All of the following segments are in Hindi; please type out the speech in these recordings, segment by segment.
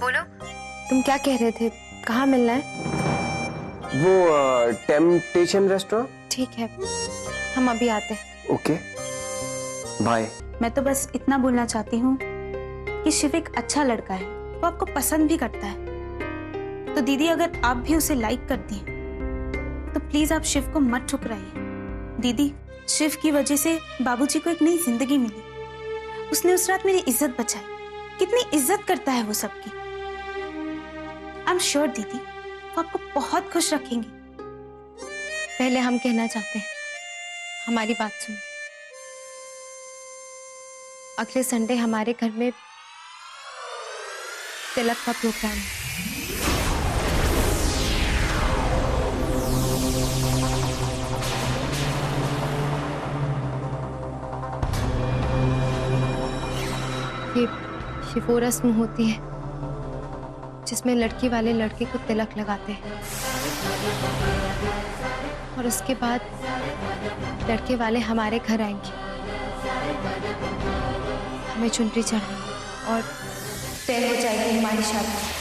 बोलो, तुम क्या कह रहे थे? कहाँ मिलना है? वो टेम्पटेशन रेस्टोरेंट। ठीक है, हम अभी आते हैं। Okay, bye. मैं तो बस इतना बोलना चाहती हूँ कि शिव एक अच्छा लड़का है, वो आपको पसंद भी करता है। तो दीदी, अगर आप भी उसे लाइक करती हैं तो प्लीज आप शिव को मत ठुकराइए। दीदी, शिव की वजह से बाबूजी को एक नई जिंदगी मिली। उसने उस रात मेरी इज्जत बचाई। कितनी इज्जत करता है वो सबकी। आई एम श्योर दीदी, वो आपको बहुत खुश रखेंगे। पहले हम कहना चाहते हैं, हमारी बात सुनो। अगले संडे हमारे घर में तिलक का प्रोग्राम है। ये वो रस्म होती है जिसमें लड़की वाले लड़के को तिलक लगाते हैं और उसके बाद लड़के वाले हमारे घर आएंगे, हमें चुनरी चढ़ाएंगे और तय हो जाएगी हमारी शादी।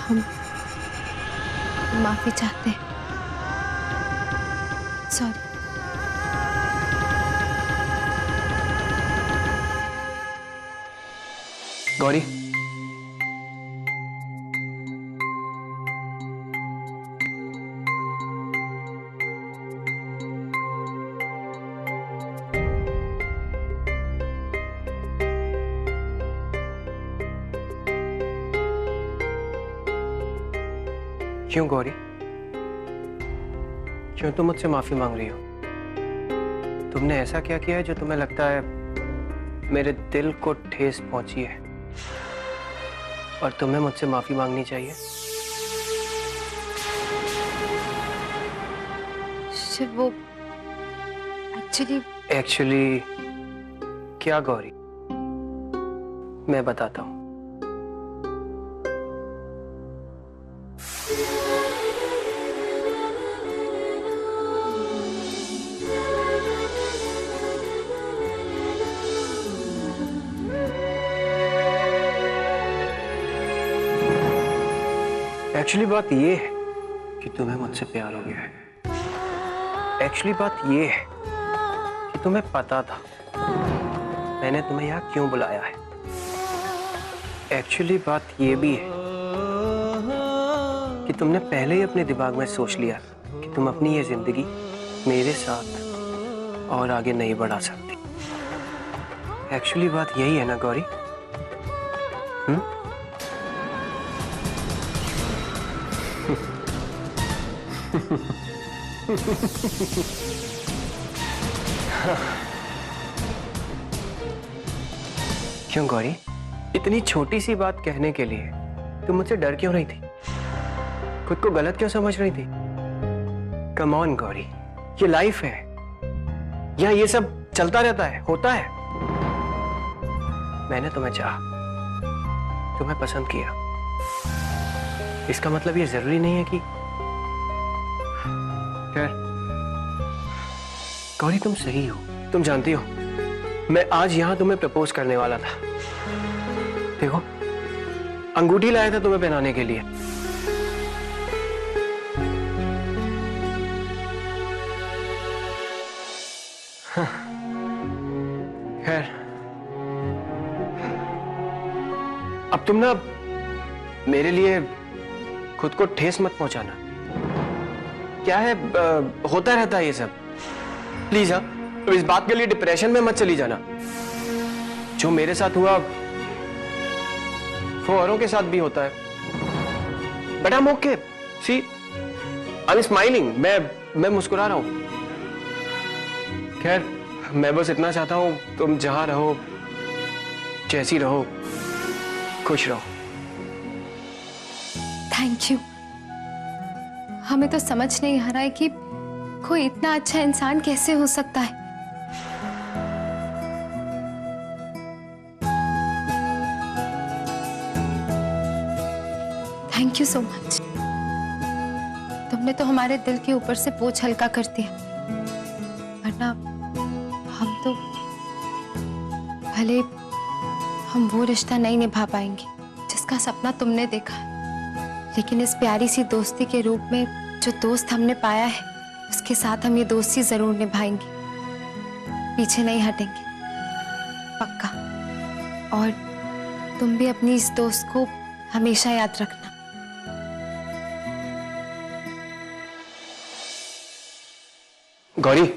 हम माफी चाहते हैं। सॉरी। गौरी, क्यों गौरी, क्यों तुम मुझसे माफी मांग रही हो? तुमने ऐसा क्या किया है जो तुम्हें लगता है मेरे दिल को ठेस पहुंची है और तुम्हें मुझसे माफी मांगनी चाहिए? शिव, वो एक्चुअली क्या गौरी? मैं बताता हूं। एक्चुअली बात ये है कि तुम्हें मुझसे प्यार हो गया है। एक्चुअली बात ये है कि तुम्हें पता था मैंने तुम्हें यहाँ क्यों बुलाया है। एक्चुअली बात ये भी है कि तुमने पहले ही अपने दिमाग में सोच लिया कि तुम अपनी ये जिंदगी मेरे साथ और आगे नहीं बढ़ा सकती। एक्चुअली बात यही है ना गौरी? क्यों गौरी, इतनी छोटी सी बात कहने के लिए तुम मुझसे डर क्यों रही थी? खुद को गलत क्यों समझ रही थी? कम ऑन गौरी, ये लाइफ है, यहाँ ये सब चलता रहता है, होता है। मैंने तुम्हें चाहा, तुम्हें पसंद किया, इसका मतलब ये जरूरी नहीं है कि गौरी तुम सही हो। तुम जानती हो मैं आज यहां तुम्हें प्रपोज करने वाला था। देखो, अंगूठी लाया था तुम्हें पहनाने के लिए। खैर, अब तुम ना मेरे लिए खुद को ठेस मत पहुंचाना। क्या है, होता रहता है ये सब। प्लीज हाँ, तो इस बात के लिए डिप्रेशन में मत चली जाना। जो मेरे साथ हुआ वो औरों के साथ भी होता है। But I am okay, see I am smiling. मैं मुस्कुरा रहा हूं। खैर, मैं बस इतना चाहता हूं तुम जहां रहो जैसी रहो, खुश रहो। Thank you. हमें तो समझ नहीं आ रहा है कि कोई इतना अच्छा इंसान कैसे हो सकता है। Thank you so much. तुमने तो हमारे दिल के ऊपर से बोझ हल्का कर दिया, वरना हम तो भले हम वो रिश्ता नहीं निभा पाएंगे जिसका सपना तुमने देखा है, लेकिन इस प्यारी सी दोस्ती के रूप में जो दोस्त हमने पाया है, उसके साथ हम ये दोस्ती जरूर निभाएंगे, पीछे नहीं हटेंगे, पक्का। और तुम भी अपनी इस दोस्त को हमेशा याद रखना। गौरी,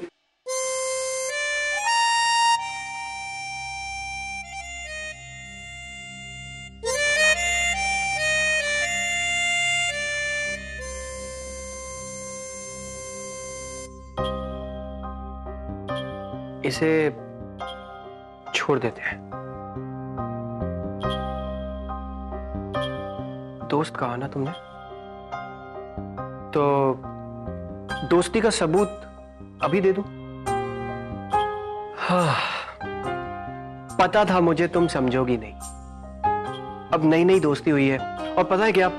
इसे छोड़ देते हैं। दोस्त कहा ना तुमने, तो दोस्ती का सबूत अभी दे दूं? हाँ, पता था मुझे तुम समझोगी नहीं। अब नई नई दोस्ती हुई है, और पता है क्या,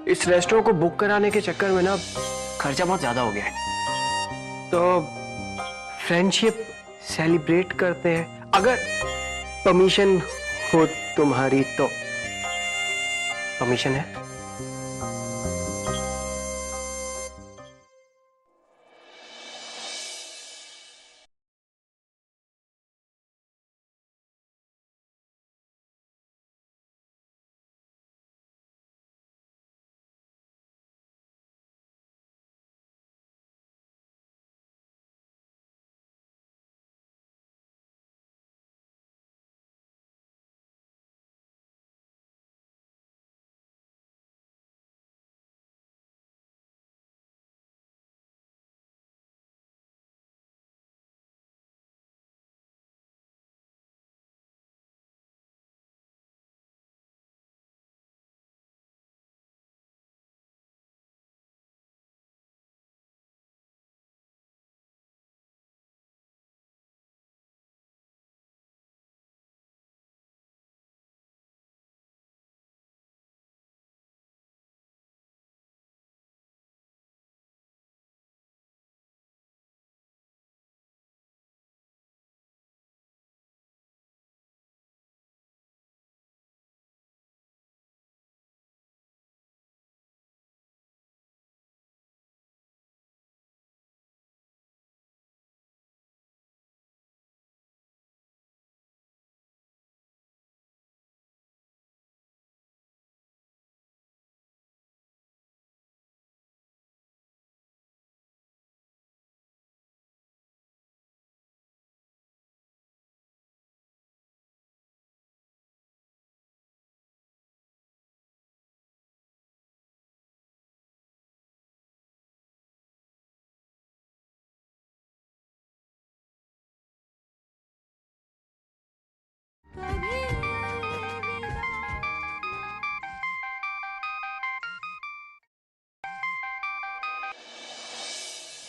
इस रेस्टोरेंट को बुक कराने के चक्कर में ना खर्चा बहुत ज्यादा हो गया है। तो फ्रेंडशिप सेलिब्रेट करते हैं, अगर परमिशन हो तुम्हारी तो। परमिशन है?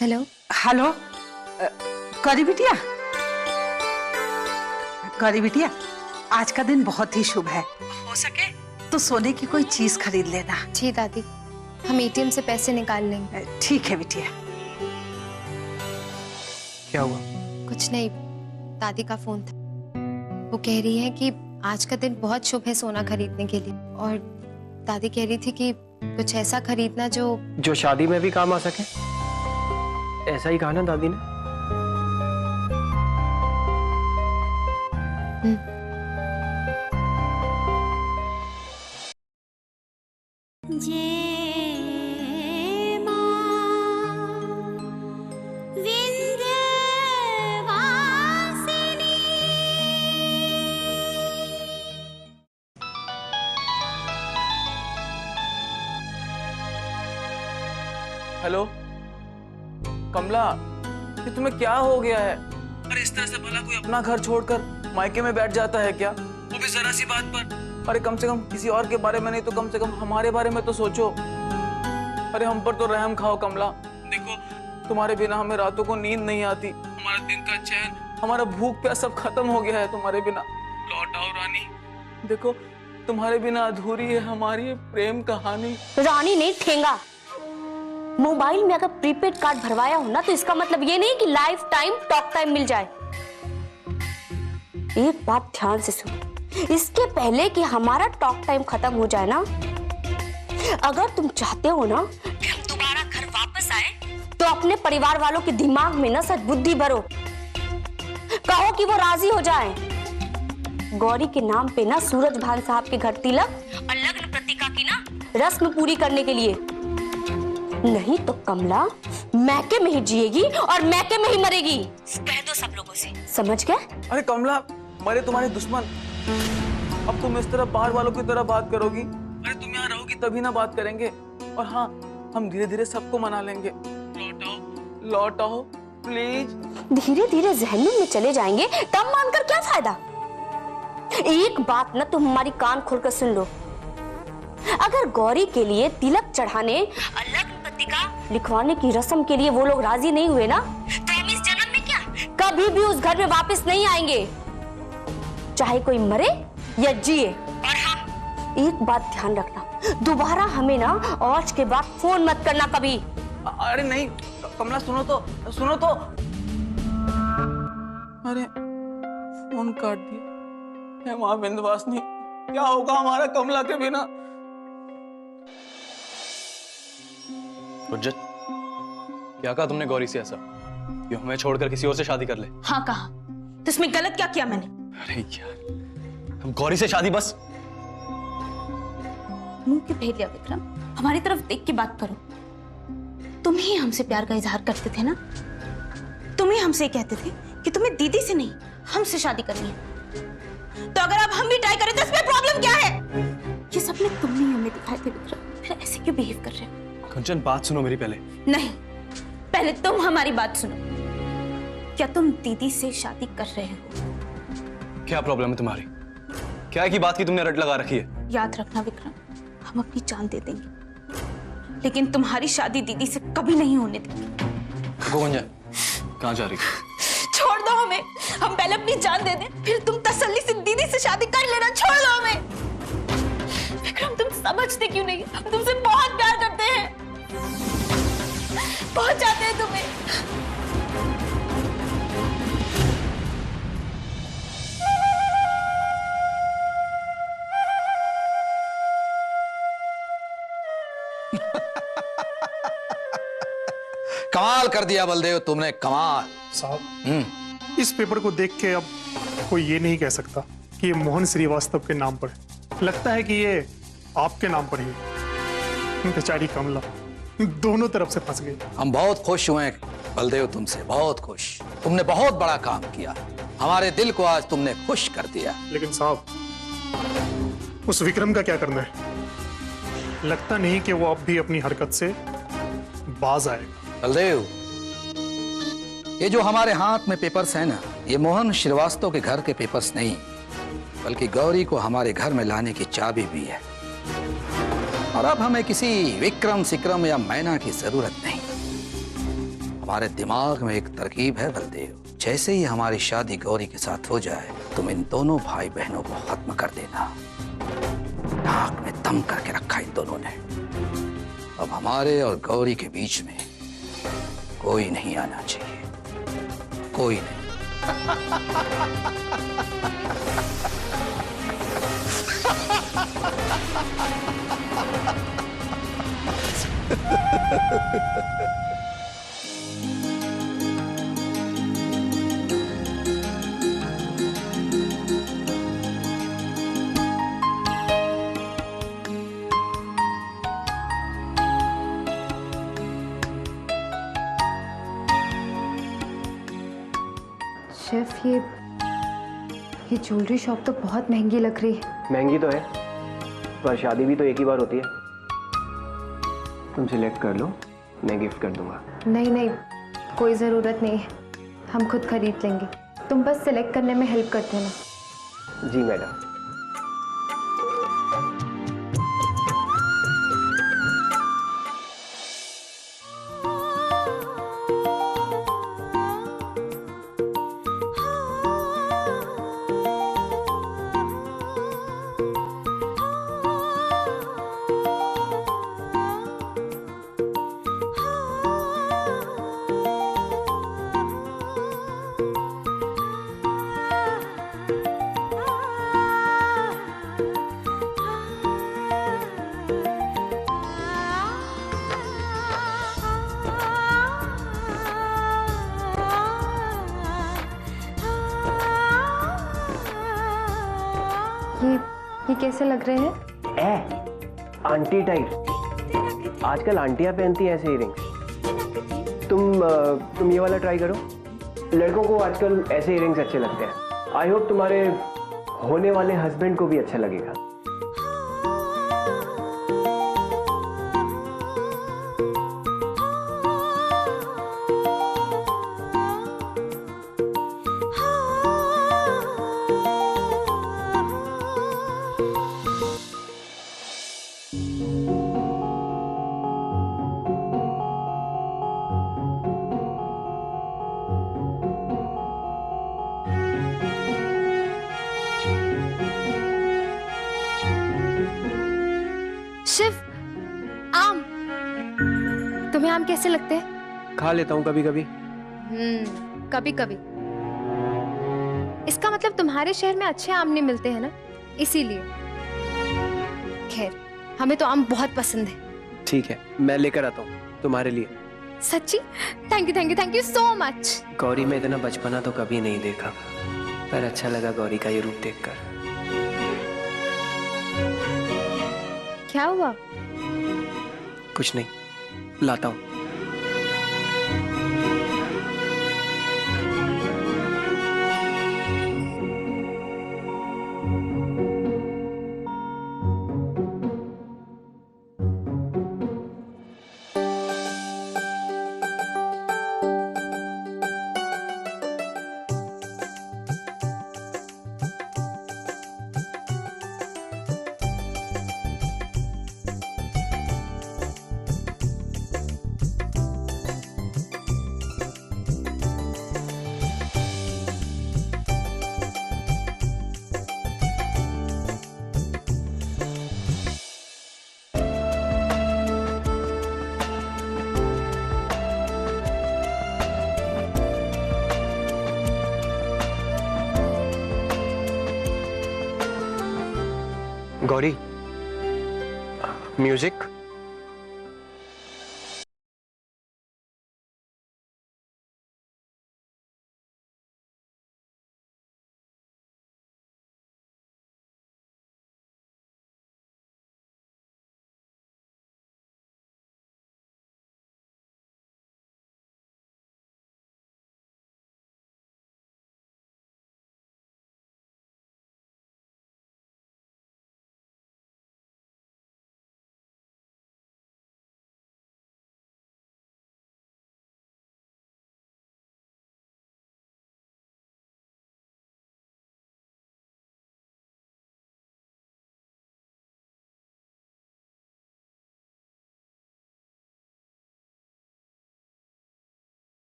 हेलो। हेलो, गौरी बिटिया। गौरी बिटिया, आज का दिन बहुत ही शुभ है। हो सके तो सोने की कोई चीज खरीद लेना। जी दादी, हम एटीएम से पैसे निकाल लेंगे। ठीक है बिटिया। क्या हुआ? कुछ नहीं, दादी का फोन था। वो कह रही है कि आज का दिन बहुत शुभ है सोना खरीदने के लिए, और दादी कह रही थी कि कुछ ऐसा खरीदना जो शादी में भी काम आ सके। ऐसा ही कहा ना दादी ने? हेलो कमला, ये तुम्हें क्या हो गया है? अरे इस तरह से भला कोई अपना घर छोड़कर मायके में बैठ जाता है क्या? वो भी जरा सी बात पर। अरे कम से कम किसी और के बारे में नहीं तो कम से कम हमारे बारे में तो सोचो। अरे हम पर तो रहम खाओ कमला। देखो तुम्हारे बिना हमें रातों को नींद नहीं आती, हमारा दिन का चैन, हमारा भूख प्यास सब खत्म हो गया है तुम्हारे बिना। लौट आओ रानी, देखो तुम्हारे बिना अधूरी है हमारी ये प्रेम कहानी। रानी नहीं, ठेंगा। मोबाइल में अगर प्रीपेड कार्ड भरवाया हो ना तो इसका मतलब ये नहीं कि लाइफ टाइम टॉक टाइम मिल जाए। एक बात ध्यान से सुनो, इसके पहले कि हमारा टॉक टाइम खत्म हो जाए ना, अगर तुम चाहते हो ना कि हम दोबारा घर वापस आए तो अपने परिवार वालों के दिमाग में ना सद्बुद्धि भरो, कहो कि वो राजी हो जाएं। गौरी के नाम पे ना सूरज भान साहब के घर तिलक और लग्न पत्रिका की ना रस्म पूरी करने के लिए, नहीं तो कमला मैके में ही जिएगी और मैके में ही मरेगी। कह दो सब लोगों से, समझ गए? अरे कमला, मरे तुम्हारे दुश्मन, अब तुम इस तरह बाहर वालों की तरह बात करोगी? अरे तुम यहाँ रहोगी तभी ना बात करेंगे। और हाँ, हम धीरे धीरे सबको मना लेंगे। लौट आओ, लौट आओ प्लीज। धीरे धीरे जहन्नुम में चले जाएंगे तब मानकर क्या फायदा। एक बात ना तुम हमारी कान खोलकर सुन लो, अगर गौरी के लिए तिलक चढ़ाने और लग्न पत्रिका लिखवाने की रस्म के लिए वो लोग राजी नहीं हुए ना तो हम इस जन्म में क्या कभी भी उस घर में वापस नहीं आएंगे, चाहे कोई मरे या जिए। और हाँ, एक बात ध्यान रखना, दोबारा हमें ना आज के बाद फोन मत करना कभी। अरे नहीं कमला, सुनो तो, सुनो तो। अरे फोन काट दिया। हे माँ विंध्यवासिनी, क्या होगा हमारा कमला के बिना? हुज्जत, क्या कहा तुमने गौरी से ऐसा कि हमें छोड़कर किसी और से शादी कर ले? हाँ कहा, तो इसमें गलत क्या किया मैंने? अरे यार, हम गौरी से शादी बस। मुंह क्यों फेर लिया विक्रम? हमारी तरफ देख के बात करो। तुम ही हमसे प्यार का इजहार करते थे ना, तुम ही हमसे कहते थे कि तुम्हें दीदी से नहीं हमसे शादी करनी है। तो अगर अब हम भी ट्राई करें तो इसमें प्रॉब्लम क्या है? ये सपने तुमने ही हमें दिखाए थे विक्रम, फिर ऐसे क्यों बिहेव कर रहे हो? कंचन, बात सुनो मेरी पहले। नहीं, पहले तुम हमारी बात सुनो। क्या तुम दीदी से शादी कर रहे हो? क्या प्रॉब्लम है तुम्हारी? क्या है की बात की तुमने रट लगा रखी है? याद रखना विक्रम, हम अपनी जान दे देंगे लेकिन तुम्हारी शादी दीदी से कभी नहीं होने देंगे। कंचन, कहाँ जा रही? छोड़ दो हमें, हम पहले अपनी जान दे दें, फिर तुम तसल्ली से दीदी से शादी कर लेना। छोड़ दो हमें। विक्रम, तुम समझते क्यों नहीं? हम तुमसे बहुत प्यार करते हैं, बहुत चाहते हैं तुम्हें। कमाल कर दिया बलदेव तुमने, कमाल। साहब, इस पेपर को देख के अब कोई ये नहीं कह सकता कि ये मोहन श्रीवास्तव के नाम पर है। लगता है कि ये आपके नाम पर ही है। बेचारी कमला दोनों तरफ से फंस गई। हम बहुत खुश हुए बलदेव तुमसे, बहुत खुश। तुमने बहुत बड़ा काम किया, हमारे दिल को आज तुमने खुश कर दिया। लेकिन साहब, उस विक्रम का क्या करना है? लगता नहीं कि वो अब भी अपनी हरकत से बाज आएगा। बलदेव, ये जो हमारे हाथ में पेपर्स हैं ना, ये मोहन श्रीवास्तव के घर के पेपर्स नहीं, बल्कि गौरी को हमारे घर में लाने की चाबी भी है। और अब हमें किसी विक्रम सिक्रम या मैना की जरूरत नहीं। हमारे दिमाग में एक तरकीब है बलदेव, जैसे ही हमारी शादी गौरी के साथ हो जाए, तुम इन दोनों भाई बहनों को खत्म कर देना। नाक में दम करके रखा इन दोनों ने। अब हमारे और गौरी के बीच में कोई नहीं आना चाहिए, कोई नहीं। शेफ, ये ज्वेलरी शॉप तो बहुत महंगी लग रही है। महंगी तो है, पर शादी भी तो एक ही बार होती है। तुम सिलेक्ट कर लो, मैं गिफ्ट कर दूंगा। नहीं नहीं, कोई ज़रूरत नहीं है, हम खुद खरीद लेंगे। तुम बस सिलेक्ट करने में हेल्प कर देना। जी मैडम। कैसे लग रहे हैं? Aunty type. आजकल आंटियां पहनती हैं ऐसे इयररिंग्स। तुम ये वाला ट्राई करो। लड़कों को आजकल ऐसे इयररिंग्स अच्छे लगते हैं। आई होप तुम्हारे होने वाले हस्बैंड को भी अच्छा लगेगा। शिव, आम। तुम्हें आम कैसे लगते हैं? खा लेता हूँ कभी कभी। कभी कभी। इसका मतलब तुम्हारे शहर में अच्छे आम नहीं मिलते हैं ना, इसीलिए। खैर, हमें तो आम बहुत पसंद है। ठीक है, मैं लेकर आता हूँ तुम्हारे लिए। सच्ची? Thank you thank you thank you so much. Gauri में इतना बचपना तो कभी नहीं देखा, पर अच्छा लगा गौरी का ये रूप देखकर। क्या हुआ? कुछ नहीं, लाता हूँ। गौरी, म्यूजिक।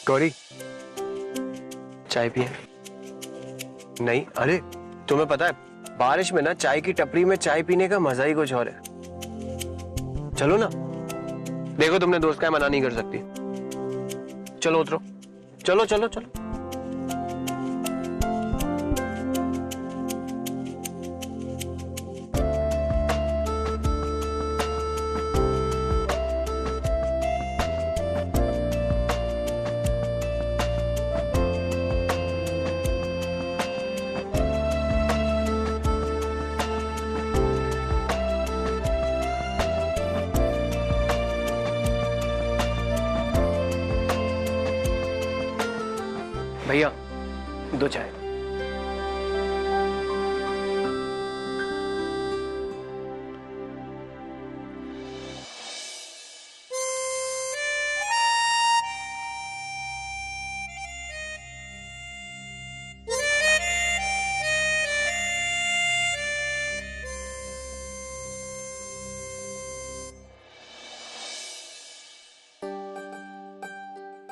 गौरी, चाय पिए? नहीं? अरे तुम्हें पता है, बारिश में ना चाय की टपरी में चाय पीने का मजा ही कुछ और है। चलो ना। देखो, तुमने दोस्त का मना नहीं कर सकती। चलो उतरो, चलो चलो चलो। भैया, 2 चाय।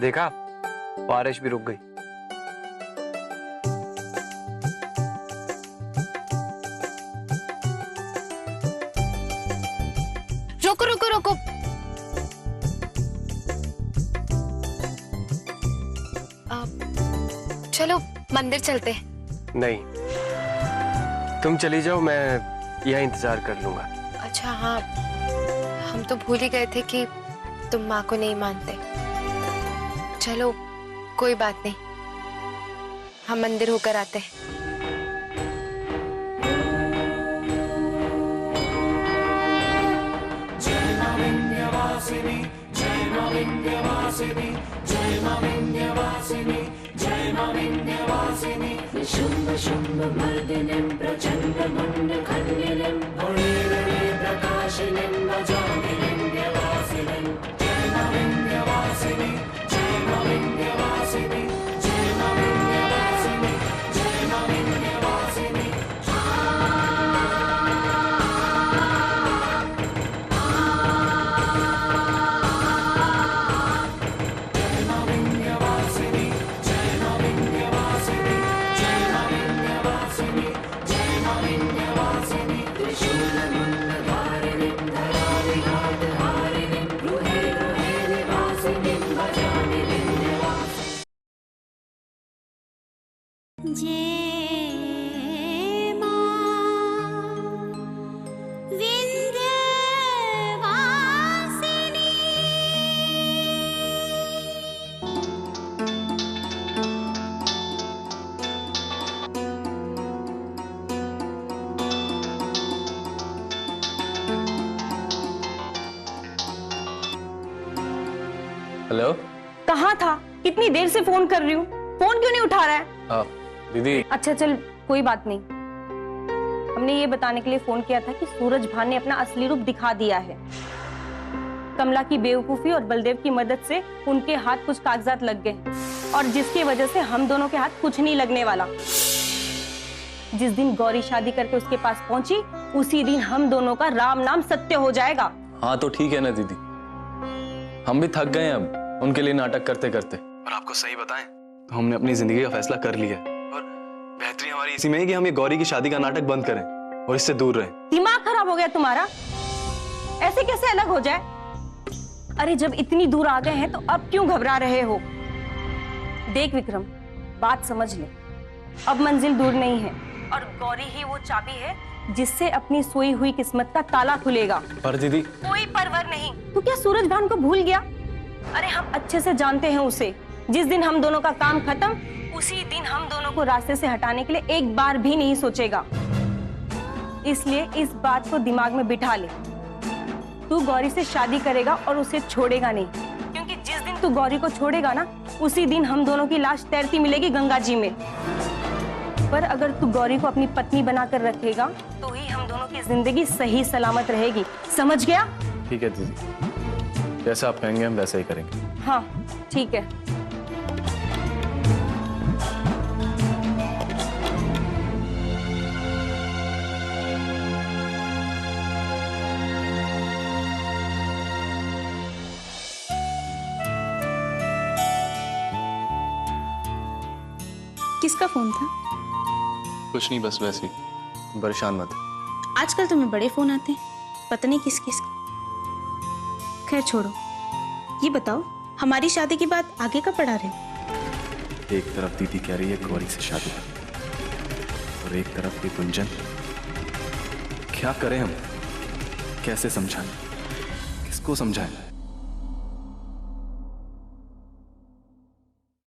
देखा, बारिश भी रुक गई। रोको रोको रोको। चलो मंदिर चलते हैं। नहीं, तुम चली जाओ, मैं यहाँ इंतजार कर लूंगा। अच्छा हाँ, हम तो भूल ही गए थे कि तुम माँ को नहीं मानते। चलो कोई बात नहीं, हम मंदिर होकर आते हैं। हेलो। कहाँ था? कितनी देर से फोन कर रही हूँ, फोन क्यों नहीं उठा रहा है? दीदी। अच्छा चल कोई बात नहीं, हमने ये बताने के लिए फोन किया था कि सूरज भान ने अपना असली रूप दिखा दिया है। कमला की बेवकूफी और बलदेव की मदद से उनके हाथ कुछ कागजात लग गए और जिसकी वजह से हम दोनों के हाथ कुछ नहीं लगने वाला। जिस दिन गौरी शादी करके उसके पास पहुंची उसी दिन हम दोनों का राम नाम सत्य हो जाएगा। हाँ तो ठीक है ना दीदी, हम भी थक गए हैं अब उनके लिए नाटक करते करते। और आपको सही बताएं तो हमने अपनी जिंदगी का फैसला कर लिया है और बेहतरी हमारी इसी में है कि हम ये गौरी की शादी का नाटक बंद करें और इससे दूर रहें। दिमाग खराब हो गया तुम्हारा? ऐसे कैसे अलग हो जाए? अरे जब इतनी दूर आ गए हैं तो अब क्यों घबरा रहे हो? देख विक्रम, बात समझ ले, अब मंजिल दूर नहीं है और गौरी ही वो चाबी है जिससे अपनी सोई हुई किस्मत का ताला खुलेगा। पर दीदी। कोई परवर नहीं। तू क्या सूरज भान को भूल गया? अरे हम अच्छे से जानते हैं उसे। जिस दिन हम दोनों का काम खत्म उसी दिन हम दोनों को रास्ते से हटाने के लिए एक बार भी नहीं सोचेगा। इसलिए इस बात को दिमाग में बिठा ले। तू गौरी से शादी करेगा और उसे छोड़ेगा नहीं, क्योंकि जिस दिन तू गौरी को छोड़ेगा ना उसी दिन हम दोनों की लाश तैरती मिलेगी गंगा जी में। पर अगर तू गौरी को अपनी पत्नी बनाकर रखेगा तो ही हम दोनों की जिंदगी सही सलामत रहेगी। समझ गया? ठीक है दीदी, जैसा आप कहेंगे हम वैसा ही करेंगे। हाँ ठीक है। किसका फोन था? कुछ नहीं, बस वैसे ही। परेशान मत। आजकल तुम्हें बड़े फोन आते हैं, पता नहीं किस किस के। खैर छोड़ो, ये बताओ हमारी शादी की बात आगे का पढ़ा रहे हो? एक तरफ दीदी कह रही है गौरी से शादी और एक तरफ ये गुंजन। क्या करें हम? कैसे समझाएं? किसको समझाएं?